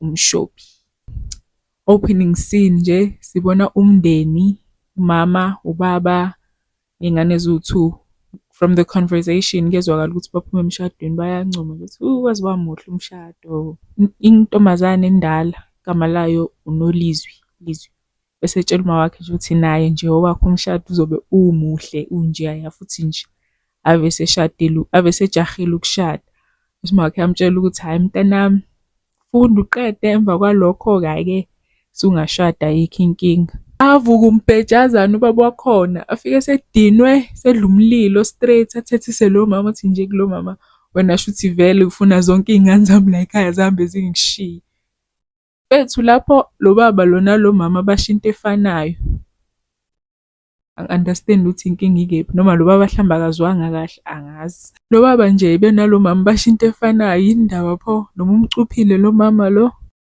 umshophi. Opening scene nje sibona umndeni, umama, ubaba, iy'ngane eziwu-2. From the conversation kuyezwakala ukuthi baphuma emshadweni bayancoma ukuthi waze wamuhle umshado. Intombazane endala igama layo uNolizwi, Lizwi. Bese etshela umawakhe nje ukuthi naye nje owakhe umshado uzobe umuhle unjeyaya futhi nje ave sejahile ukushada. Bese umakhe yamtshela ukuthi hhayi mntanami, funda uqede emva kwalokho-ke sungashada ayikho inkinga. Avuka umbhejazane ubaba wakhona afike esedinwe sedla umlilo straight athethise lo mama athi nje kulo mama, wena shuthi vele ufuna zonke iy'ngane zami la ekhaya zihambe zingishiye. Bethu lapho lo baba lona lo mama basho into efanayo. Angi-understand ukuthi inkinga ikephi noma lo baba mhlawumbe akazwanga kahle angazi. Lo baba nje benalo mama basho into efanayo, yini ndaba pho noma umcuphile lo mama lo.